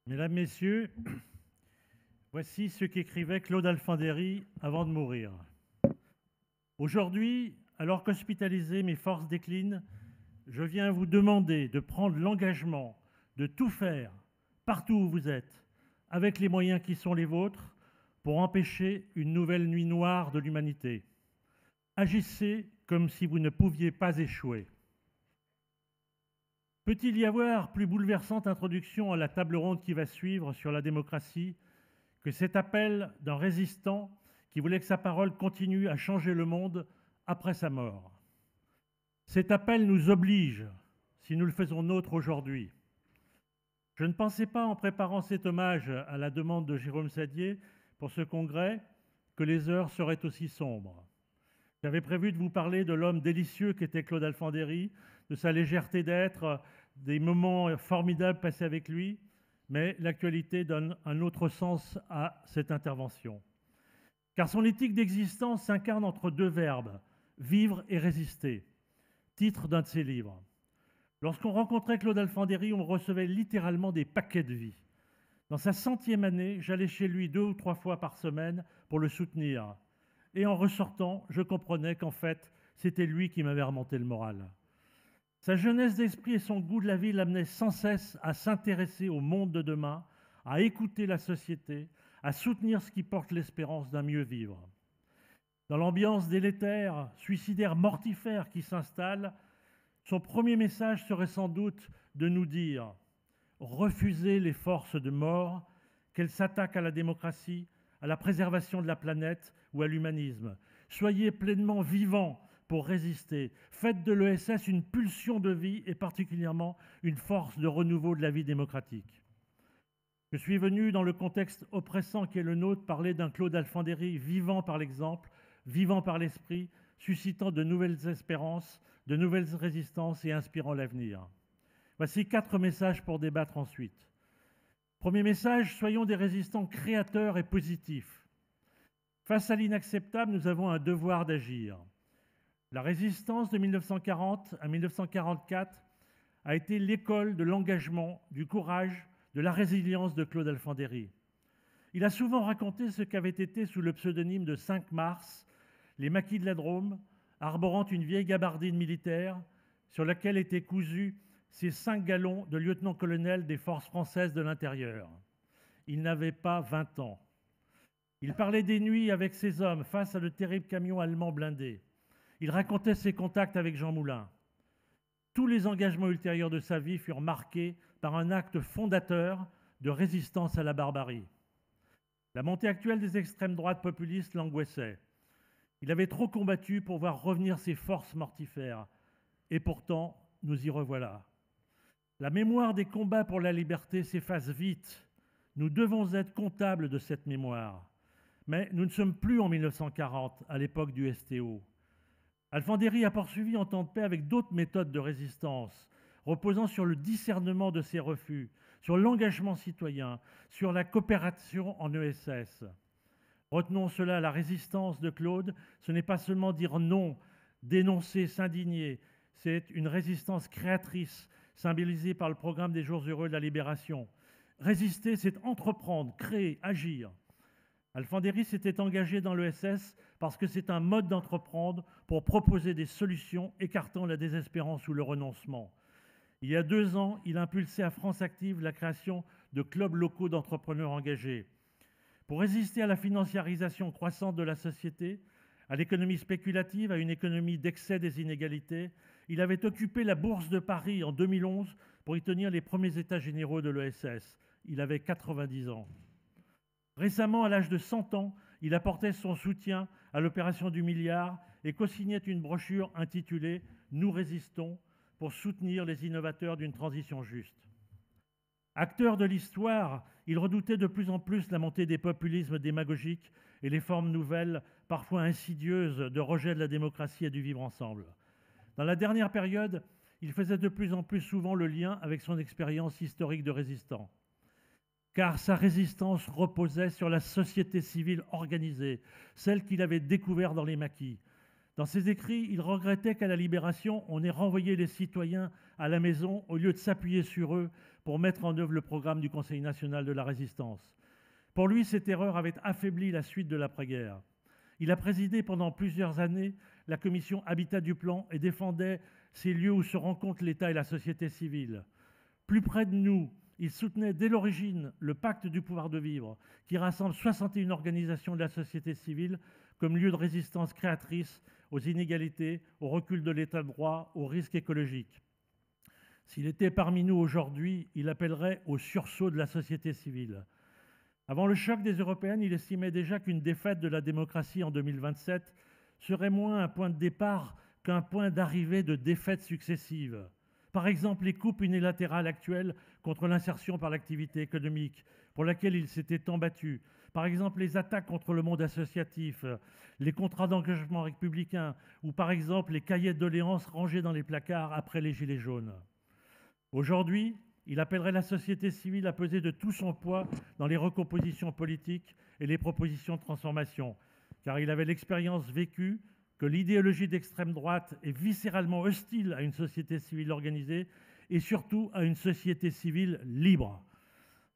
Mesdames, Messieurs, voici ce qu'écrivait Claude Alphandéry avant de mourir. Aujourd'hui, alors qu'hospitalisé, mes forces déclinent, je viens vous demander de prendre l'engagement de tout faire, partout où vous êtes, avec les moyens qui sont les vôtres, pour empêcher une nouvelle nuit noire de l'humanité. Agissez comme si vous ne pouviez pas échouer. Peut-il y avoir plus bouleversante introduction à la table ronde qui va suivre sur la démocratie que cet appel d'un résistant qui voulait que sa parole continue à changer le monde après sa mort? Cet appel nous oblige, si nous le faisons nôtre aujourd'hui. Je ne pensais pas, en préparant cet hommage à la demande de Jérôme Sadier pour ce congrès, que les heures seraient aussi sombres. J'avais prévu de vous parler de l'homme délicieux qu'était Claude Alphandéry, de sa légèreté d'être, des moments formidables passés avec lui, mais l'actualité donne un autre sens à cette intervention. Car son éthique d'existence s'incarne entre deux verbes, vivre et résister, titre d'un de ses livres. Lorsqu'on rencontrait Claude Alphandéry, on recevait littéralement des paquets de vie. Dans sa 100e année, j'allais chez lui 2 ou 3 fois par semaine pour le soutenir. Et en ressortant, je comprenais qu'en fait, c'était lui qui m'avait remonté le moral. Sa jeunesse d'esprit et son goût de la vie l'amenaient sans cesse à s'intéresser au monde de demain, à écouter la société, à soutenir ce qui porte l'espérance d'un mieux vivre. Dans l'ambiance délétère, suicidaire, mortifère qui s'installe, son premier message serait sans doute de nous dire « Refusez les forces de mort, qu'elles s'attaquent à la démocratie, à la préservation de la planète ou à l'humanisme. Soyez pleinement vivants pour résister. Faites de l'ESS une pulsion de vie et particulièrement une force de renouveau de la vie démocratique. » Je suis venu, dans le contexte oppressant qui est le nôtre, parler d'un Claude Alphandéry vivant par l'exemple, vivant par l'esprit, suscitant de nouvelles espérances, de nouvelles résistances et inspirant l'avenir. Voici 4 messages pour débattre ensuite. Premier message, soyons des résistants créateurs et positifs. Face à l'inacceptable, nous avons un devoir d'agir. La résistance de 1940 à 1944 a été l'école de l'engagement, du courage, de la résilience de Claude Alphandéry. Il a souvent raconté ce qu'avait été sous le pseudonyme de 5 Mars, les maquis de la Drôme, arborant une vieille gabardine militaire sur laquelle étaient cousus ces 5 galons de lieutenant-colonel des forces françaises de l'intérieur. Il n'avait pas 20 ans. Il parlait des nuits avec ses hommes face à de terribles camions allemands blindés. Il racontait ses contacts avec Jean Moulin. Tous les engagements ultérieurs de sa vie furent marqués par un acte fondateur de résistance à la barbarie. La montée actuelle des extrêmes droites populistes l'angoissait. Il avait trop combattu pour voir revenir ses forces mortifères. Et pourtant, nous y revoilà. La mémoire des combats pour la liberté s'efface vite. Nous devons être comptables de cette mémoire. Mais nous ne sommes plus en 1940, à l'époque du STO. Alphandéry a poursuivi en temps de paix avec d'autres méthodes de résistance, reposant sur le discernement de ses refus, sur l'engagement citoyen, sur la coopération en ESS. Retenons cela, la résistance de Claude, ce n'est pas seulement dire non, dénoncer, s'indigner, c'est une résistance créatrice, symbolisée par le programme des Jours heureux de la Libération. Résister, c'est entreprendre, créer, agir. Alphandéry s'était engagé dans l'ESS parce que c'est un mode d'entreprendre pour proposer des solutions écartant la désespérance ou le renoncement. Il y a 2 ans, il impulsait à France Active la création de clubs locaux d'entrepreneurs engagés. Pour résister à la financiarisation croissante de la société, à l'économie spéculative, à une économie d'excès des inégalités, il avait occupé la Bourse de Paris en 2011 pour y tenir les premiers états généraux de l'ESS. Il avait 90 ans. Récemment, à l'âge de 100 ans, il apportait son soutien à l'opération du milliard et co-signait une brochure intitulée « Nous résistons » pour soutenir les innovateurs d'une transition juste. Acteur de l'histoire, il redoutait de plus en plus la montée des populismes démagogiques et les formes nouvelles, parfois insidieuses, de rejet de la démocratie et du vivre ensemble. Dans la dernière période, il faisait de plus en plus souvent le lien avec son expérience historique de résistant. Car sa résistance reposait sur la société civile organisée, celle qu'il avait découverte dans les maquis. Dans ses écrits, il regrettait qu'à la Libération, on ait renvoyé les citoyens à la maison au lieu de s'appuyer sur eux pour mettre en œuvre le programme du Conseil national de la résistance. Pour lui, cette erreur avait affaibli la suite de l'après-guerre. Il a présidé pendant plusieurs années la commission Habitat du Plan et défendait ces lieux où se rencontrent l'État et la société civile. Plus près de nous, il soutenait dès l'origine le pacte du pouvoir de vivre, qui rassemble 61 organisations de la société civile comme lieu de résistance créatrice aux inégalités, au recul de l'état de droit, aux risques écologiques. S'il était parmi nous aujourd'hui, il appellerait au sursaut de la société civile. Avant le choc des européennes, il estimait déjà qu'une défaite de la démocratie en 2027 serait moins un point de départ qu'un point d'arrivée de défaites successives. Par exemple, les coupes unilatérales actuelles contre l'insertion par l'activité économique, pour laquelle il s'était tant battu. Par exemple, les attaques contre le monde associatif, les contrats d'engagement républicains, ou par exemple les cahiers de doléances rangés dans les placards après les Gilets jaunes. Aujourd'hui, il appellerait la société civile à peser de tout son poids dans les recompositions politiques et les propositions de transformation, car il avait l'expérience vécue que l'idéologie d'extrême droite est viscéralement hostile à une société civile organisée et surtout à une société civile libre.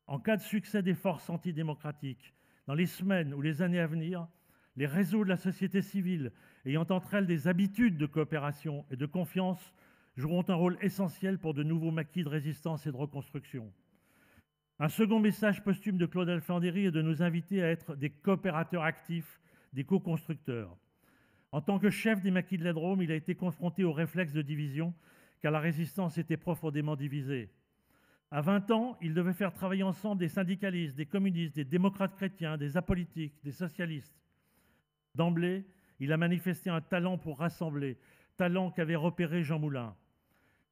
En cas de succès des forces antidémocratiques, dans les semaines ou les années à venir, les réseaux de la société civile, ayant entre elles des habitudes de coopération et de confiance, joueront un rôle essentiel pour de nouveaux maquis de résistance et de reconstruction. Un second message posthume de Claude Alphandéry est de nous inviter à être des coopérateurs actifs, des co-constructeurs. En tant que chef des maquis de la Drôme, il a été confronté au réflexe de division, car la résistance était profondément divisée. À 20 ans, il devait faire travailler ensemble des syndicalistes, des communistes, des démocrates chrétiens, des apolitiques, des socialistes. D'emblée, il a manifesté un talent pour rassembler, talent qu'avait repéré Jean Moulin.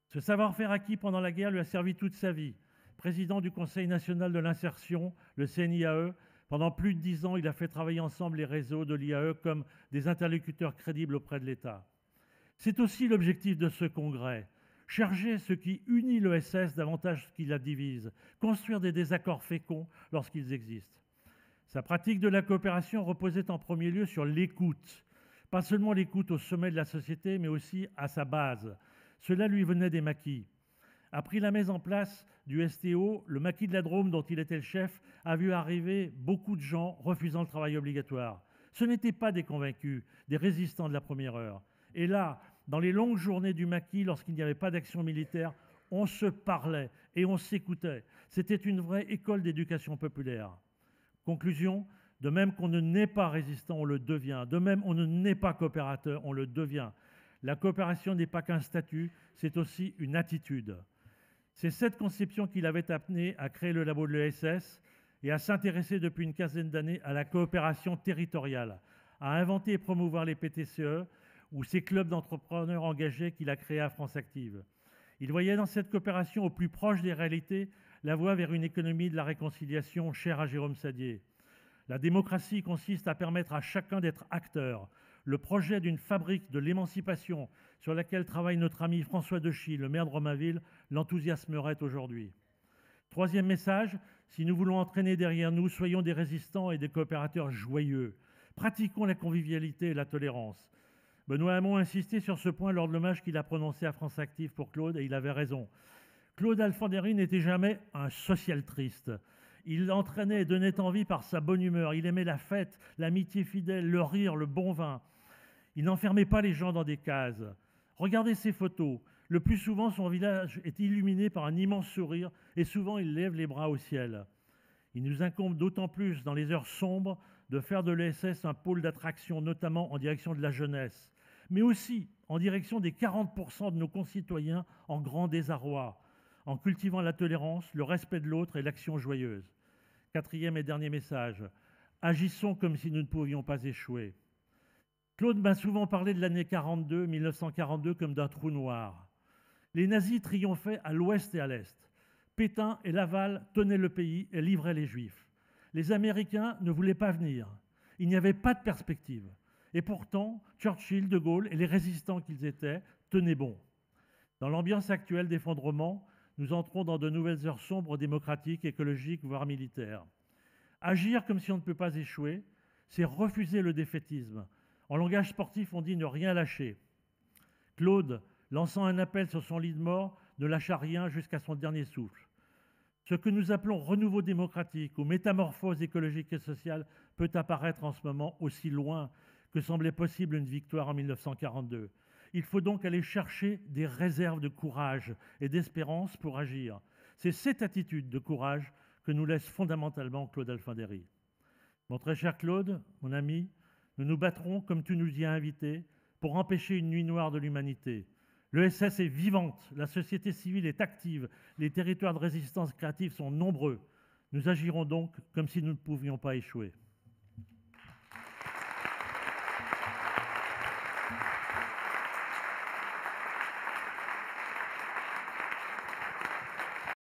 Ce savoir-faire acquis pendant la guerre lui a servi toute sa vie. Président du Conseil national de l'insertion, le CNIAE, pendant plus de 10 ans, il a fait travailler ensemble les réseaux de l'IAE comme des interlocuteurs crédibles auprès de l'État. C'est aussi l'objectif de ce congrès. Chercher ce qui unit l'ESS davantage qu'il la divise, construire des désaccords féconds lorsqu'ils existent. Sa pratique de la coopération reposait en premier lieu sur l'écoute. Pas seulement l'écoute au sommet de la société, mais aussi à sa base. Cela lui venait des maquis. Après la mise en place du STO, le maquis de la Drôme, dont il était le chef, a vu arriver beaucoup de gens refusant le travail obligatoire. Ce n'étaient pas des convaincus, des résistants de la première heure. Et là, dans les longues journées du maquis, lorsqu'il n'y avait pas d'action militaire, on se parlait et on s'écoutait. C'était une vraie école d'éducation populaire. Conclusion, de même qu'on ne naît pas résistant, on le devient. De même, on ne naît pas coopérateur, on le devient. La coopération n'est pas qu'un statut, c'est aussi une attitude. C'est cette conception qui l'avait amené à créer le labo de l'ESS et à s'intéresser depuis une quinzaine d'années à la coopération territoriale, à inventer et promouvoir les PTCE ou ces clubs d'entrepreneurs engagés qu'il a créés à France Active. Il voyait dans cette coopération au plus proche des réalités la voie vers une économie de la réconciliation chère à Jérôme Sadier. La démocratie consiste à permettre à chacun d'être acteur. Le projet d'une fabrique de l'émancipation sur laquelle travaille notre ami François Dechy, le maire de Romainville, l'enthousiasmerait aujourd'hui. Troisième message, si nous voulons entraîner derrière nous, soyons des résistants et des coopérateurs joyeux. Pratiquons la convivialité et la tolérance. Benoît Hamon a insisté sur ce point lors de l'hommage qu'il a prononcé à France Active pour Claude, et il avait raison. Claude Alphandéry n'était jamais un social triste. Il entraînait et donnait envie par sa bonne humeur. Il aimait la fête, l'amitié fidèle, le rire, le bon vin. Il n'enfermait pas les gens dans des cases. Regardez ses photos. Le plus souvent, son visage est illuminé par un immense sourire et souvent il lève les bras au ciel. Il nous incombe d'autant plus dans les heures sombres de faire de l'ESS un pôle d'attraction, notamment en direction de la jeunesse, mais aussi en direction des 40% de nos concitoyens en grand désarroi, en cultivant la tolérance, le respect de l'autre et l'action joyeuse. Quatrième et dernier message, agissons comme si nous ne pouvions pas échouer. Claude m'a souvent parlé de l'année 1942 comme d'un trou noir. Les nazis triomphaient à l'ouest et à l'est. Pétain et Laval tenaient le pays et livraient les Juifs. Les Américains ne voulaient pas venir. Il n'y avait pas de perspective. Et pourtant, Churchill, De Gaulle et les résistants qu'ils étaient tenaient bon. Dans l'ambiance actuelle d'effondrement, nous entrons dans de nouvelles heures sombres démocratiques, écologiques, voire militaires. Agir comme si on ne peut pas échouer, c'est refuser le défaitisme. En langage sportif, on dit ne rien lâcher. Claude, lançant un appel sur son lit de mort, ne lâcha rien jusqu'à son dernier souffle. Ce que nous appelons renouveau démocratique ou métamorphose écologique et sociale peut apparaître en ce moment aussi loin que semblait possible une victoire en 1942. Il faut donc aller chercher des réserves de courage et d'espérance pour agir. C'est cette attitude de courage que nous laisse fondamentalement Claude Alphandéry. Mon très cher Claude, mon ami, nous nous battrons, comme tu nous y as invités, pour empêcher une nuit noire de l'humanité. L'ESS est vivante, la société civile est active, les territoires de résistance créative sont nombreux. Nous agirons donc comme si nous ne pouvions pas échouer.